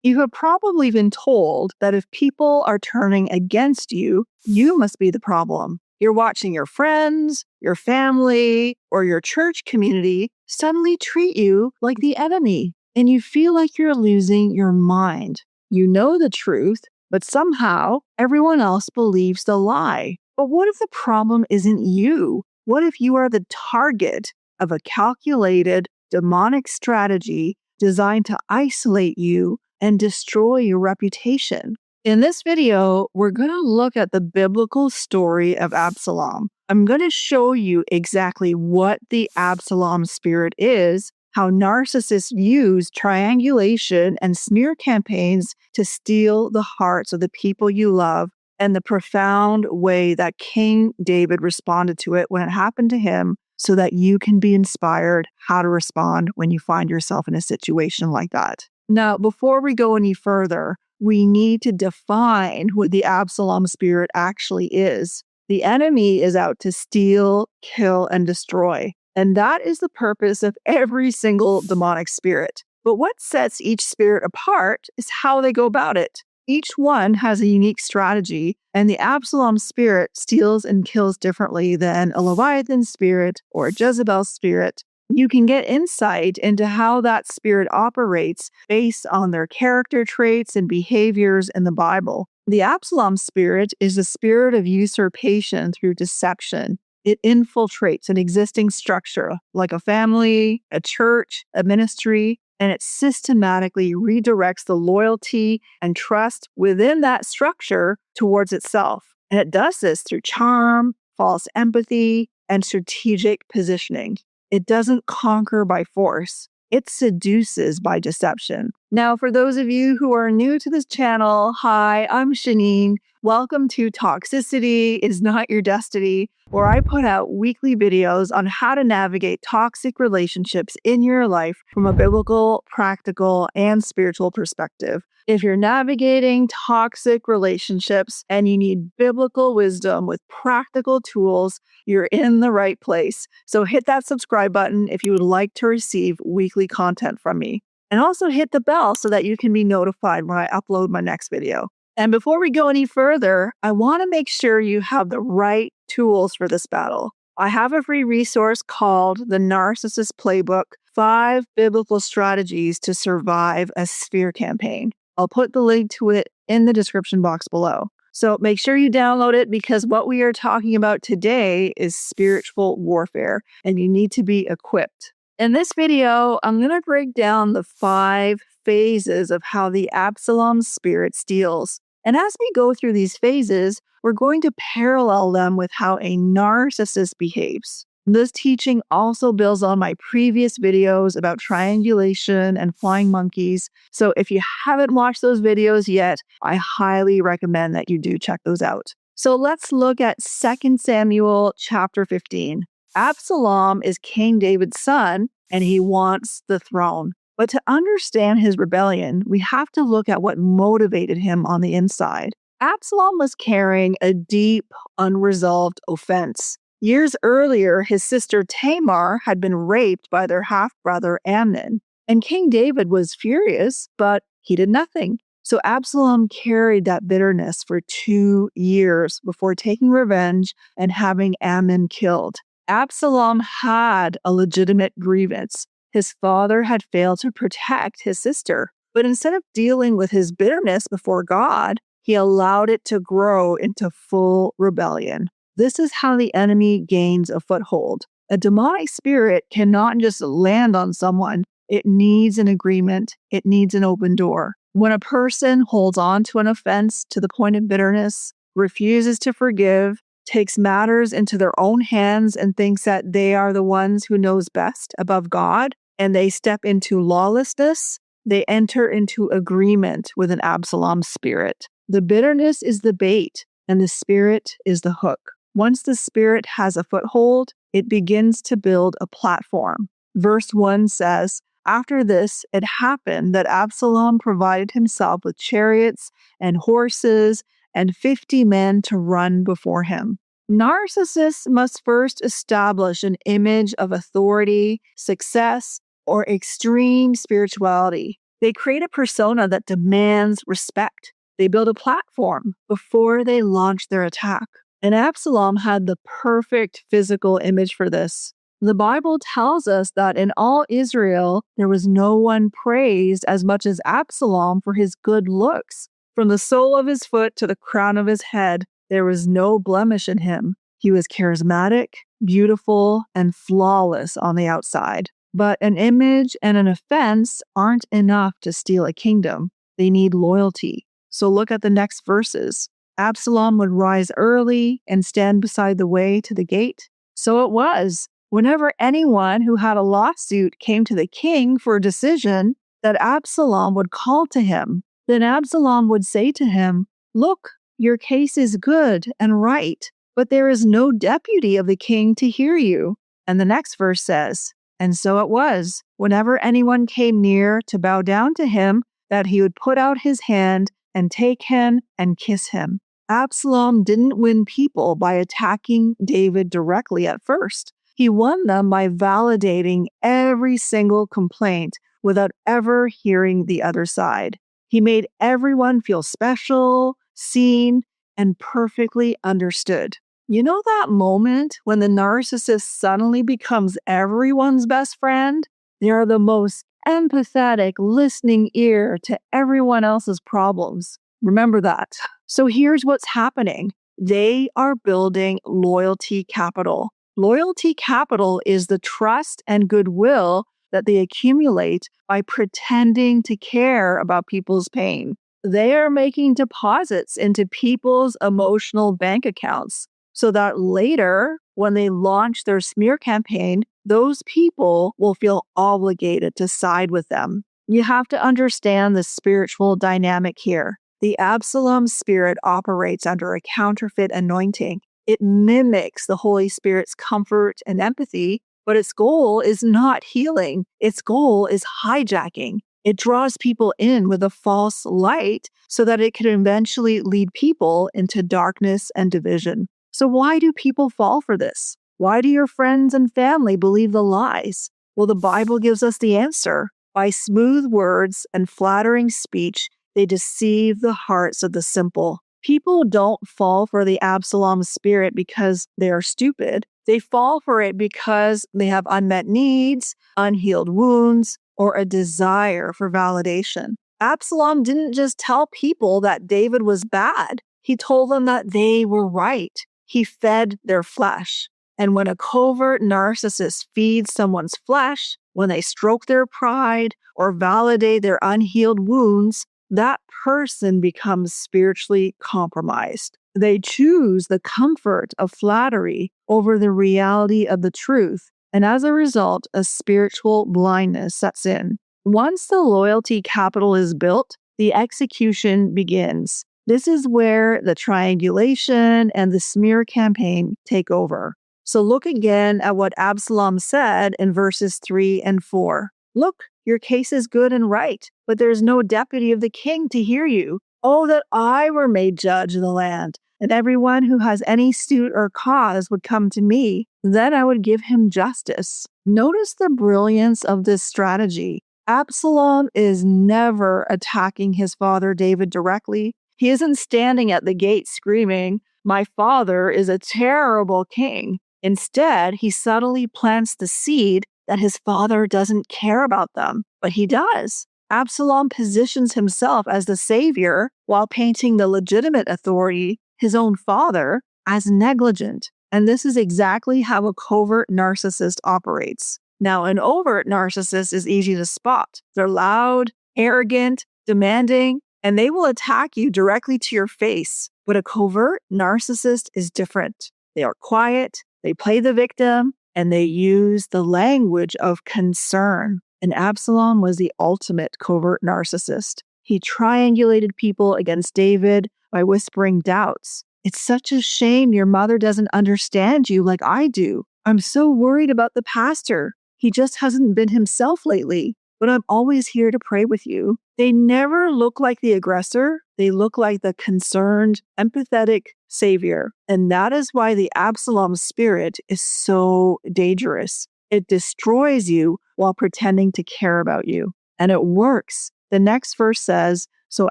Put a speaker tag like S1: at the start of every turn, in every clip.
S1: You have probably been told that if people are turning against you, you must be the problem. You're watching your friends, your family, or your church community suddenly treat you like the enemy, and you feel like you're losing your mind. You know the truth, but somehow everyone else believes the lie. But what if the problem isn't you? What if you are the target of a calculated demonic strategy designed to isolate you and destroy your reputation? In this video, we're going to look at the biblical story of Absalom. I'm going to show you exactly what the Absalom spirit is, how narcissists use triangulation and smear campaigns to steal the hearts of the people you love, and the profound way that King David responded to it when it happened to him, so that you can be inspired how to respond when you find yourself in a situation like that. Now, before we go any further, we need to define what the Absalom spirit actually is. The enemy is out to steal, kill, and destroy. And that is the purpose of every single demonic spirit. But what sets each spirit apart is how they go about it. Each one has a unique strategy, and the Absalom spirit steals and kills differently than a Leviathan spirit or a Jezebel spirit. You can get insight into how that spirit operates based on their character traits and behaviors in the Bible. The Absalom spirit is the spirit of usurpation through deception. It infiltrates an existing structure, like a family, a church, a ministry, and it systematically redirects the loyalty and trust within that structure towards itself. And it does this through charm, false empathy, and strategic positioning. It doesn't conquer by force. It seduces by deception. Now, for those of you who are new to this channel, hi, I'm Shaneen. Welcome to Toxicity is Not Your Destiny, where I put out weekly videos on how to navigate toxic relationships in your life from a biblical, practical, and spiritual perspective. If you're navigating toxic relationships and you need biblical wisdom with practical tools, you're in the right place. So hit that subscribe button if you would like to receive weekly content from me. And also hit the bell so that you can be notified when I upload my next video. And before we go any further, I want to make sure you have the right tools for this battle. I have a free resource called the Narcissist Playbook, 5 Biblical Strategies to Survive a Smear Campaign. I'll put the link to it in the description box below. So make sure you download it, because what we are talking about today is spiritual warfare, and you need to be equipped. In this video, I'm going to break down the 5 phases of how the Absalom spirit steals. And as we go through these phases, we're going to parallel them with how a narcissist behaves. This teaching also builds on my previous videos about triangulation and flying monkeys. So if you haven't watched those videos yet, I highly recommend that you do check those out. So let's look at 2 Samuel chapter 15. Absalom is King David's son, and he wants the throne. But to understand his rebellion, we have to look at what motivated him on the inside. Absalom was carrying a deep, unresolved offense. Years earlier, his sister Tamar had been raped by their half-brother Amnon. And King David was furious, but he did nothing. So Absalom carried that bitterness for 2 years before taking revenge and having Amnon killed. Absalom had a legitimate grievance. His father had failed to protect his sister. But instead of dealing with his bitterness before God, he allowed it to grow into full rebellion. This is how the enemy gains a foothold. A demonic spirit cannot just land on someone. It needs an agreement. It needs an open door. When a person holds on to an offense to the point of bitterness, refuses to forgive, takes matters into their own hands and thinks that they are the ones who knows best above God, and they step into lawlessness, they enter into agreement with an Absalom spirit. The bitterness is the bait, and the spirit is the hook. Once the spirit has a foothold, it begins to build a platform. Verse 1 says, "After this, it happened that Absalom provided himself with chariots and horses and 50 men to run before him." Narcissists must first establish an image of authority, success, or extreme spirituality. They create a persona that demands respect. They build a platform before they launch their attack. And Absalom had the perfect physical image for this. The Bible tells us that in all Israel, there was no one praised as much as Absalom for his good looks. From the sole of his foot to the crown of his head, there was no blemish in him. He was charismatic, beautiful, and flawless on the outside. But an image and an offense aren't enough to steal a kingdom. They need loyalty. So look at the next verses. Absalom would rise early and stand beside the way to the gate. So it was, whenever anyone who had a lawsuit came to the king for a decision, that Absalom would call to him. Then Absalom would say to him, "Look, your case is good and right, but there is no deputy of the king to hear you." And the next verse says, "And so it was, whenever anyone came near to bow down to him, that he would put out his hand and take him and kiss him." Absalom didn't win people by attacking David directly at first. He won them by validating every single complaint without ever hearing the other side. He made everyone feel special, seen, and perfectly understood. You know that moment when the narcissist suddenly becomes everyone's best friend? They are the most empathetic listening ear to everyone else's problems. Remember that. So here's what's happening. They are building loyalty capital. Loyalty capital is the trust and goodwill that they accumulate by pretending to care about people's pain. They are making deposits into people's emotional bank accounts so that later, when they launch their smear campaign, those people will feel obligated to side with them. You have to understand the spiritual dynamic here. The Absalom spirit operates under a counterfeit anointing. It mimics the Holy Spirit's comfort and empathy, but its goal is not healing. Its goal is hijacking. It draws people in with a false light so that it can eventually lead people into darkness and division. So why do people fall for this? Why do your friends and family believe the lies? Well, the Bible gives us the answer. By smooth words and flattering speech, they deceive the hearts of the simple. People don't fall for the Absalom spirit because they are stupid. They fall for it because they have unmet needs, unhealed wounds, or a desire for validation. Absalom didn't just tell people that David was bad. He told them that they were right. He fed their flesh. And when a covert narcissist feeds someone's flesh, when they stroke their pride or validate their unhealed wounds, that person becomes spiritually compromised. They choose the comfort of flattery over the reality of the truth, and as a result, a spiritual blindness sets in. Once the loyalty capital is built, the execution begins. This is where the triangulation and the smear campaign take over. So look again at what Absalom said in verses 3 and 4. "Look, your case is good and right, but there is no deputy of the king to hear you. Oh, that I were made judge of the land, and everyone who has any suit or cause would come to me. Then I would give him justice." Notice the brilliance of this strategy. Absalom is never attacking his father David directly. He isn't standing at the gate screaming, "My father is a terrible king." Instead, he subtly plants the seed that his father doesn't care about them, but he does. Absalom positions himself as the savior while painting the legitimate authority, his own father, as negligent. And this is exactly how a covert narcissist operates. Now, an overt narcissist is easy to spot. They're loud, arrogant, demanding, and they will attack you directly to your face. But a covert narcissist is different. They are quiet, they play the victim, and they use the language of concern. And Absalom was the ultimate covert narcissist. He triangulated people against David by whispering doubts. "It's such a shame your mother doesn't understand you like I do. I'm so worried about the pastor. He just hasn't been himself lately, but I'm always here to pray with you." They never look like the aggressor. They look like the concerned, empathetic savior. And that is why the Absalom spirit is so dangerous. It destroys you while pretending to care about you. And it works The next verse says, "So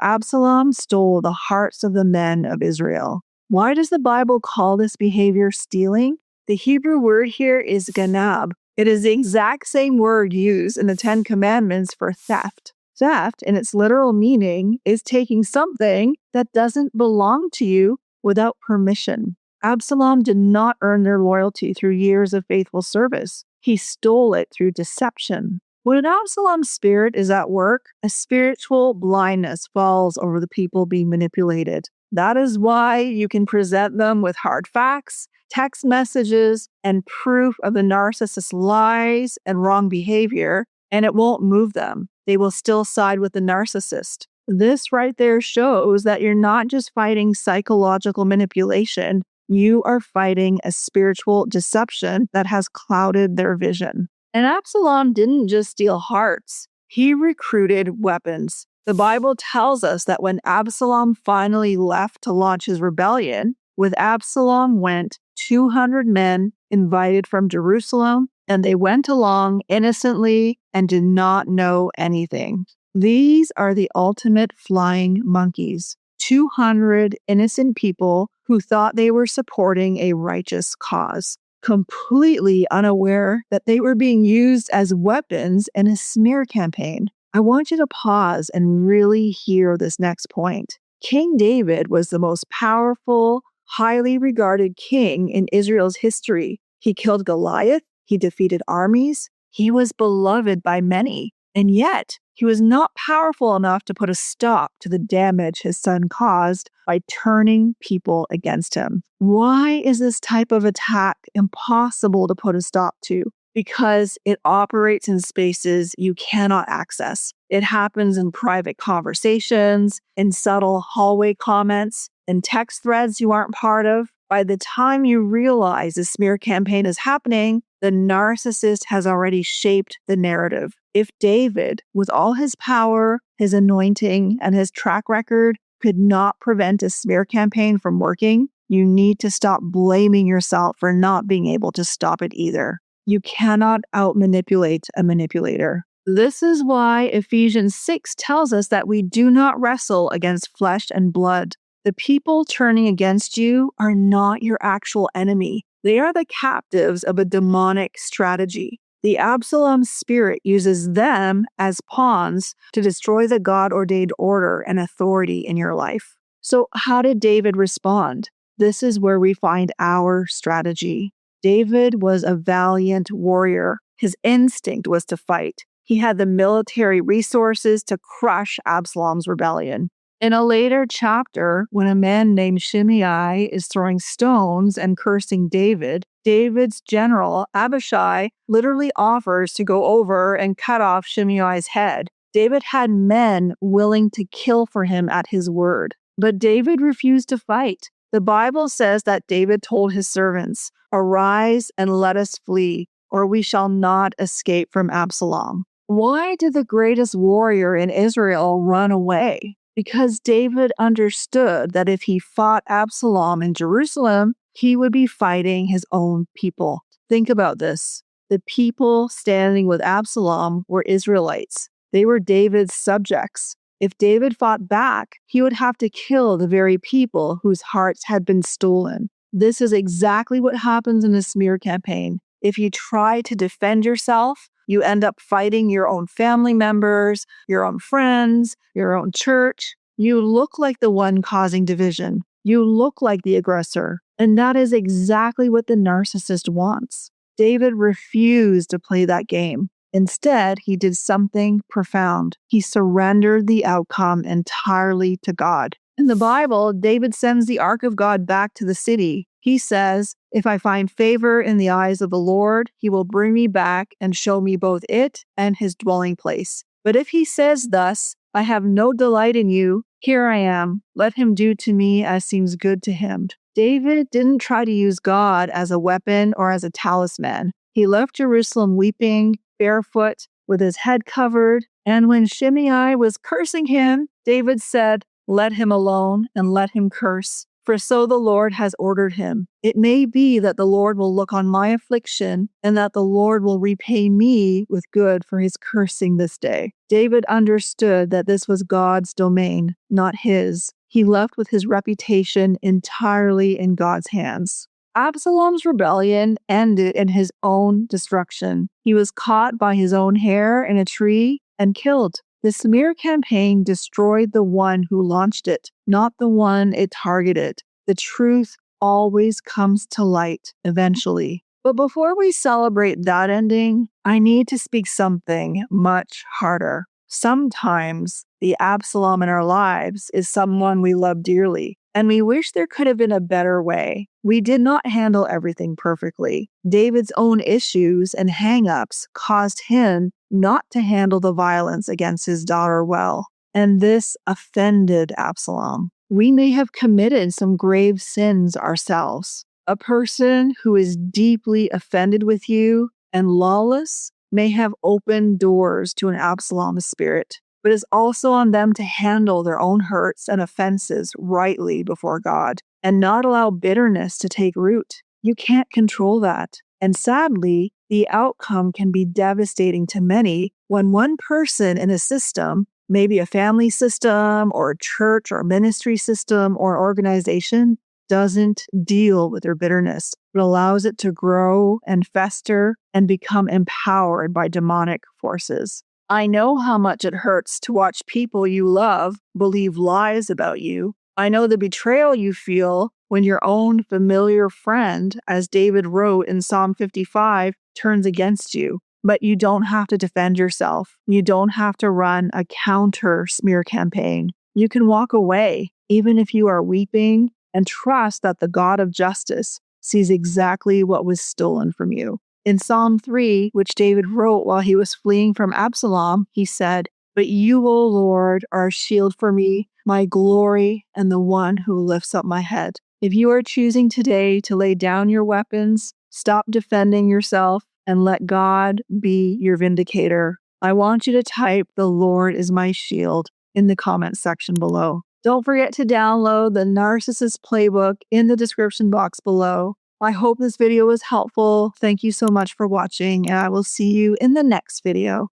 S1: Absalom stole the hearts of the men of Israel." Why does the Bible call this behavior stealing? The Hebrew word here is ganab. It is the exact same word used in the Ten Commandments for theft. Theft, in its literal meaning, is taking something that doesn't belong to you without permission. Absalom did not earn their loyalty through years of faithful service. He stole it through deception. When Absalom's spirit is at work, a spiritual blindness falls over the people being manipulated. That is why you can present them with hard facts, text messages, and proof of the narcissist's lies and wrong behavior, and it won't move them. They will still side with the narcissist. This right there shows that you're not just fighting psychological manipulation, you are fighting a spiritual deception that has clouded their vision. And Absalom didn't just steal hearts, he recruited weapons. The Bible tells us that when Absalom finally left to launch his rebellion, with Absalom went 200 men invited from Jerusalem, and they went along innocently and did not know anything. These are the ultimate flying monkeys. 200 innocent people who thought they were supporting a righteous cause, completely unaware that they were being used as weapons in a smear campaign. I want you to pause and really hear this next point. King David was the most powerful, highly regarded king in Israel's history. He killed Goliath, he defeated armies, he was beloved by many, and yet he was not powerful enough to put a stop to the damage his son caused by turning people against him. Why is this type of attack impossible to put a stop to? Because it operates in spaces you cannot access. It happens in private conversations, in subtle hallway comments, in text threads you aren't part of. By the time you realize the smear campaign is happening, the narcissist has already shaped the narrative. If David, with all his power, his anointing, and his track record, could not prevent a smear campaign from working, you need to stop blaming yourself for not being able to stop it either. You cannot out-manipulate a manipulator. This is why Ephesians 6 tells us that we do not wrestle against flesh and blood. The people turning against you are not your actual enemy. They are the captives of a demonic strategy. The Absalom spirit uses them as pawns to destroy the God-ordained order and authority in your life. So how did David respond? This is where we find our strategy. David was a valiant warrior. His instinct was to fight. He had the military resources to crush Absalom's rebellion. In a later chapter, when a man named Shimei is throwing stones and cursing David, David's general, Abishai, literally offers to go over and cut off Shimei's head. David had men willing to kill for him at his word, but David refused to fight. The Bible says that David told his servants, "Arise and let us flee, or we shall not escape from Absalom." Why did the greatest warrior in Israel run away? Because David understood that if he fought Absalom in Jerusalem, he would be fighting his own people. Think about this. The people standing with Absalom were Israelites. They were David's subjects. If David fought back, he would have to kill the very people whose hearts had been stolen. This is exactly what happens in a smear campaign. If you try to defend yourself, you end up fighting your own family members, your own friends, your own church. You look like the one causing division. You look like the aggressor. And that is exactly what the narcissist wants. David refused to play that game. Instead, he did something profound. He surrendered the outcome entirely to God. In the Bible, David sends the ark of God back to the city. He says, "If I find favor in the eyes of the Lord, he will bring me back and show me both it and his dwelling place. But if he says thus, I have no delight in you, here I am. Let him do to me as seems good to him." David didn't try to use God as a weapon or as a talisman. He left Jerusalem weeping, barefoot, with his head covered. And when Shimei was cursing him, David said, "Let him alone and let him curse. For so the Lord has ordered him. It may be that the Lord will look on my affliction, and that the Lord will repay me with good for his cursing this day. David understood that this was God's domain, not his. He left with his reputation entirely in God's hands. Absalom's rebellion ended in his own destruction. He was caught by his own hair in a tree and killed. The smear campaign destroyed the one who launched it, not the one it targeted. The truth always comes to light eventually. But before we celebrate that ending, I need to speak something much harder. Sometimes the Absalom in our lives is someone we love dearly, and we wish there could have been a better way. We did not handle everything perfectly. David's own issues and hang-ups caused him not to handle the violence against his daughter well, and this offended Absalom. We may have committed some grave sins ourselves. A person who is deeply offended with you and lawless may have opened doors to an Absalom spirit, but it's also on them to handle their own hurts and offenses rightly before God and not allow bitterness to take root. You can't control that. And sadly, the outcome can be devastating to many when one person in a system, maybe a family system or a church or ministry system or organization, doesn't deal with their bitterness, but allows it to grow and fester and become empowered by demonic forces. I know how much it hurts to watch people you love believe lies about you. I know the betrayal you feel when your own familiar friend, as David wrote in Psalm 55, turns against you. But you don't have to defend yourself. You don't have to run a counter smear campaign. You can walk away, even if you are weeping, and trust that the God of justice sees exactly what was stolen from you. In Psalm 3, which David wrote while he was fleeing from Absalom, he said, "But you, O Lord, are a shield for me, my glory, and the one who lifts up my head." If you are choosing today to lay down your weapons, stop defending yourself, and let God be your vindicator, I want you to type, "The Lord is my shield," in the comments section below. Don't forget to download the Narcissist Playbook in the description box below. I hope this video was helpful. Thank you so much for watching, and I will see you in the next video.